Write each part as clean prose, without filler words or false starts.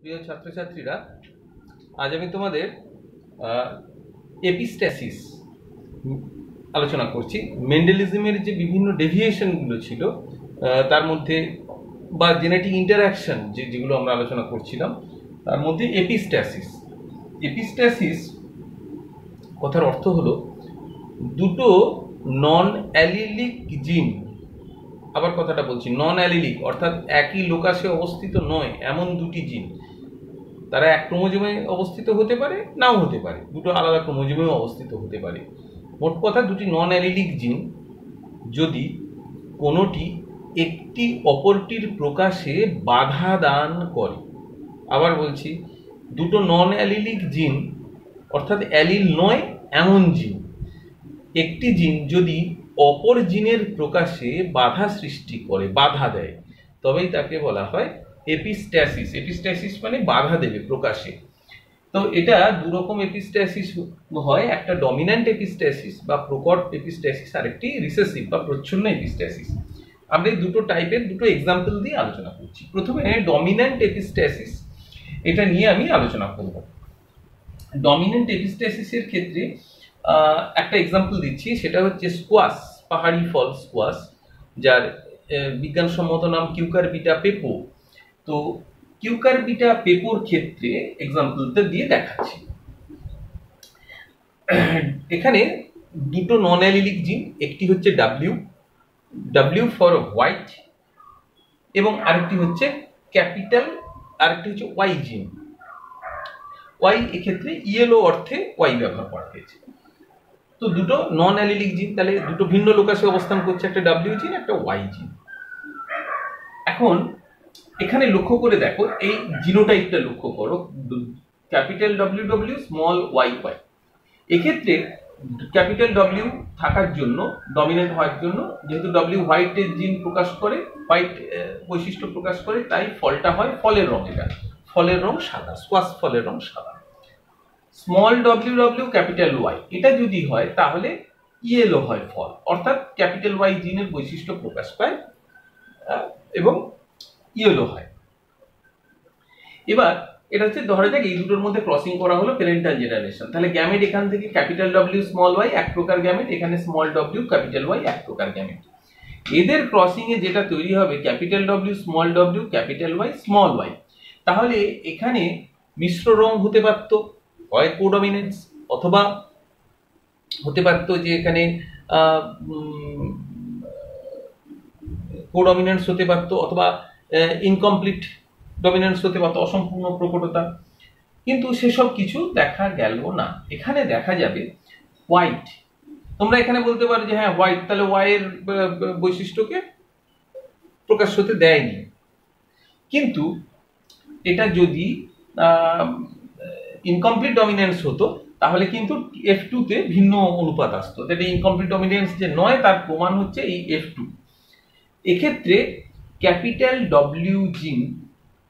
প্রিয় ছাত্রছাত্রীরা, আজ আমি তোমাদের এপিস্ট্যাসিস আলোচনা করছি। মেন্ডেলিজমের যে বিভিন্ন ডেভিয়েশনগুলো ছিল তার মধ্যে বা জেনেটিক ইন্টারঅ্যাকশন যেগুলো আমরা আলোচনা করছিলাম তার মধ্যে এপিস্ট্যাসিস কথার অর্থ হলো দুটো নন অ্যালিলিক জিন। আবার কথাটা বলছি, নন অ্যালিলিক অর্থাৎ একই লোকাসে অবস্থিত নয় এমন দুটি জিন। তারা এক ক্রোমোজোমে অবস্থিত হতে পারে, নাও হতে পারে, দুটো আলাদা ক্রোমোজোমেও অবস্থিত হতে পারে। মোট কথা দুটি নন অ্যালিলিক জিন যদি কোনোটি একটি অপরটির প্রকাশে বাধা দান করে। আবার বলছি, দুটো নন অ্যালিলিক জিন অর্থাৎ অ্যালিল নয় এমন জিন, একটি জিন যদি অপর জিনের প্রকাশে বাধা সৃষ্টি করে, বাধা দেয়, তবেই তাকে বলা হয় এপিস্ট্যাসিস। এপিস্ট্যাসিস মানে বাধা দেবে প্রকাশে। তো এটা দুরকম এপিস্ট্যাসিস হয়, একটা ডমিন্যান্ট এপিস্ট্যাসিস বা প্রকট এপিস্ট্যাসিস, আর একটি রিসেসিভ বা প্রচ্ছন্ন এপিস্ট্যাসিস। আমরা এই দুটো টাইপের দুটো এক্সাম্পল দিয়ে আলোচনা করছি। প্রথমে ডমিন্যান্ট এপিস্ট্যাসিস, এটা নিয়ে আমি আলোচনা করব। ডমিন্যান্ট এপিস্ট্যাসিসের ক্ষেত্রে একটা এক্সাম্পল দিচ্ছি, সেটা হচ্ছে স্কোয়াশ, পাহাড়ি ফল স্কোয়াশ, যার বিজ্ঞানসম্মত নাম কিউকারবিটা পেপো। তো কিউকারবিটা পেপোর ক্ষেত্রে এক্সাম্পলটা দিয়ে দেখাচ্ছি। এখানে দুটো নন অ্যালিলিক জিন, একটি হচ্ছে ডাব্লিউ ফর হোয়াইট, এবং আরেকটি হচ্ছে ক্যাপিটাল, আরেকটি হচ্ছে ওয়াই জিন। ওয়াই এক্ষেত্রে ইয়েলো অর্থে ওয়াই ব্যবহার করা হয়েছে। তো দুটো নন অ্যালিলিক জিন, তাহলে দুটো ভিন্ন লোকাসে অবস্থান করছে, একটা ডাব্লিউ জিন, একটা ওয়াই জিন। এখন এখানে লক্ষ্য করে দেখো, এই জিনোটাইপটা লক্ষ্য করো, capital W W, small Y Y. এক্ষেত্রে ক্যাপিটাল ডব্লিউ থাকার জন্য, ডমিনেন্ট হওয়ার জন্য, যেহেতু ডব্লিউ হোয়াইটের জিন প্রকাশ করে, হোয়াইট বৈশিষ্ট্য প্রকাশ করে, তাই ফলটা হয় ফলের রং। এটা ফলের রং সাদা, স্কোয়াশ ফলের রং সাদা। Small W W capital Y, এটা যদি হয় তাহলে ইয়েলো হয় ফল, অর্থাৎ ক্যাপিটাল ওয়াই জিনের বৈশিষ্ট্য প্রকাশ পায় এবং ইয়েলো হয়। এবার এটা হচ্ছে, ধরা যাক এই দুটোর মধ্যে ক্রসিং করা হলো প্যারেন্টাল জেনারেশন, তাহলে গ্যামেট এখান থেকে ক্যাপিটাল ডব্লিউ স্মল ওয়াই এক প্রকার গ্যামেট, এখানে স্মল ডব্লিউ ক্যাপিটাল ওয়াই এক প্রকার গ্যামেট। এদের ক্রসিং এ যেটা তৈরি হবে capital W small W capital Y small Y, তাহলে এখানে মিশ্র রং হতে পারত, হয় কোডমিনেন্স, অথবা হতে পারত যে এখানে কোডমিনেন্স হতে পারত, অথবা ইনকমপ্লিট ডমিনেন্স হতে পারত, অসম্পূর্ণ প্রকটতা। কিন্তু সেসব কিছু দেখা গেল না। এখানে দেখা যাবে হোয়াইট। তোমরা এখানে বলতে পারো যে হ্যাঁ হোয়াইট, তাহলে ওয়াই এর বৈশিষ্ট্যকে প্রকাশ হতে দেয়নি। কিন্তু এটা যদি ইনকমপ্লিট ডমিনেন্স হতো তাহলে কিন্তু F2 তে ভিন্ন অনুপাত আসতো। এটা ইনকমপ্লিট ডমিনেন্স যে নয় তার প্রমাণ হচ্ছে এই F2। এক্ষেত্রে ক্যাপিটাল ডব্লিউ জিন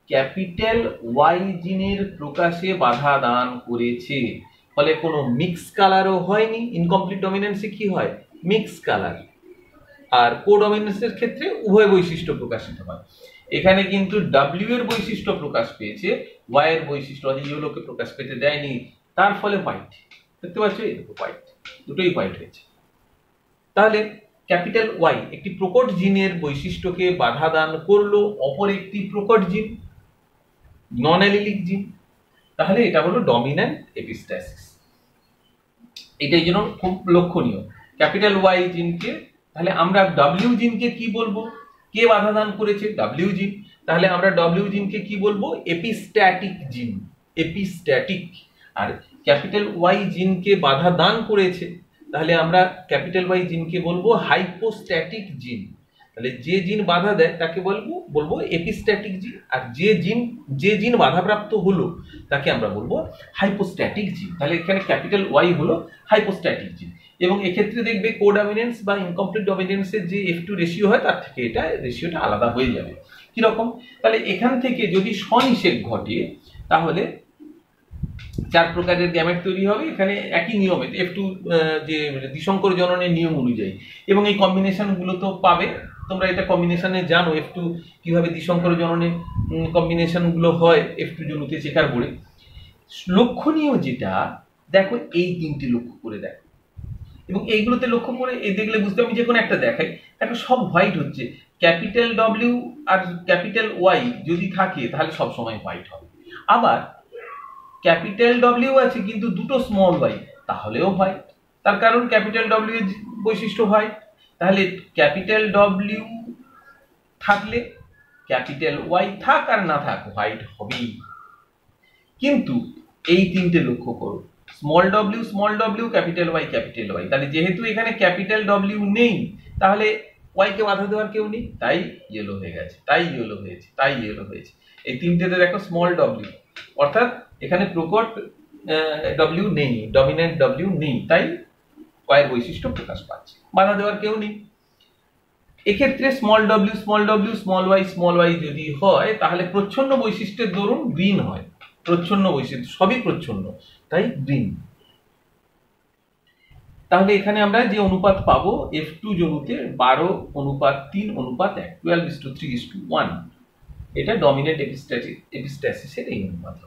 ক্যাপিটাল ওয়াই জিনের প্রকাশে বাধা দান করেছে, ফলে কোনো মিক্স কালারও হয়নি। ইনকমপ্লিট ডমিনেন্সে কি হয়? Mix colour. আর কোডমিনেন্সের ক্ষেত্রে উভয় বৈশিষ্ট্য প্রকাশিত হয়। এখানে কিন্তু ডাব্লিউ এর বৈশিষ্ট্য প্রকাশ পেয়েছে, ওয়াই এর বৈশিষ্ট্য ইয়েলোকে প্রকাশ পেতে দেয়নি, তার ফলে হোয়াইট। দেখতে পাচ্ছ, এই দেখো হোয়াইট, দুটোই হোয়াইট হয়েছে। তাহলে ক্যাপিটাল ওয়াই একটি প্রকট জিনের বৈশিষ্ট্যকে বাধা দান করলো অপর একটি প্রকট জিন, নন অ্যালিলিক জিন, তাহলে এটা হলো ডমিন্যান্ট এপিস্ট্যাসিস। এটাই জন্য খুব লক্ষণীয়। ক্যাপিটাল ওয়াই জিনকে, তাহলে আমরা ডাব্লিউ জিনকে কি বলবো? কে বাধা দান করেছে? ডাব্লিউ জিন। তাহলে আমরা ডাব্লিউ জিনকে কি বলবো? এপিস্ট্যাটিক জিন, এপিস্ট্যাটিক। আর ক্যাপিটাল ওয়াই জিনকে বাধা দান করেছে, তাহলে আমরা ক্যাপিটাল ওয়াই জিনকে বলবো হাইপোস্ট্যাটিক জিন। তাহলে যে জিন বাধা দেয় তাকে বলবো এপিস্ট্যাটিক জিন, আর যে জিন বাধাপ্রাপ্ত হলো তাকে আমরা বলবো হাইপোস্ট্যাটিক জিন। তাহলে এখানে ক্যাপিটাল ওয়াই হলো হাইপোস্ট্যাটিক জিন। এবং এক্ষেত্রে দেখবে কোডমিনেন্স বা ইনকমপ্লিট ডমিনেন্সের যে F2 রেশিও হয় তার থেকে এটা রেশিওটা আলাদা হয়ে যাবে। কিরকম? তাহলে এখান থেকে যদি স্বনিষেধ ঘটে তাহলে চার প্রকারের গ্যামেট তৈরি হবে। এখানে একই নিয়মে F2 যে দ্বিসংকর জননের নিয়ম অনুযায়ী, এবং এই কম্বিনেশন গুলো তো পাবে তোমরা এটা কম্বিনেশনে জানো F2 কিভাবে দ্বিসংকর জননে কম্বিনেশন গুলো হয় F2 জনুতে চেকার বোর্ডে। লক্ষণীয় যেটা দেখো, এই তিনটে লক্ষ্য করে দেখো, এবং এইগুলোতে লক্ষ্য করে এই দেখলে বুঝতে, আমি যে কোনো একটা দেখাই, দেখো সব হোয়াইট হচ্ছে। Capital W R capital Y যদি থাকে তাহলে সব সময় হোয়াইট হবে। আবার ক্যাপিটাল ডব্লিউ আছে কিন্তু দুটো স্মল ওয়াই, তাহলেও হোয়াইট। তার কারণ ক্যাপিটাল ডব্লিউ এর বৈশিষ্ট্য হোয়াইট। তাহলে ক্যাপিটাল ডব্লিউ থাকলে ক্যাপিটাল ওয়াই থাক আর না থাক হোয়াইট হবেই। কিন্তু এই তিনটে লক্ষ্য করো, স্মল ডব্লিউ ক্যাপিটাল ওয়াই। তাহলে যেহেতু এখানে ক্যাপিটাল ডব্লিউ নেই, তাহলে ওয়াই কে বাধা দেওয়ার কেউ নেই, তাই ইয়েলো হয়ে গেছে, তাই ইয়েলো হয়েছে। এই তিনটেতে দেখো স্মল ডব্লিউ, অর্থাৎ এখানে প্রকট ডব্লিউ নেই, ডমিনেন্ট ডব্লিউ নেই, তাই ওয়াইয়ের বৈশিষ্ট্য প্রকাশ পাচ্ছে, বাধা দেওয়ার কেউ নেই। এক্ষেত্রে স্মল ডব্লিউ স্মল ওয়াই যদি হয়, তাহলে প্রচ্ছন্ন বৈশিষ্ট্যের দরুন গ্রিন হয়। প্রচ্ছন্ন বৈশিষ্ট্য, সবই প্রচ্ছন্ন, তাই গ্রিন। তাহলে এখানে আমরা যে অনুপাত পাবো F2 জনুতে 12:3:1, 12:3:1, এটা ডমিনেন্ট এপিস্ট্যাসিসের এই অনুপাত।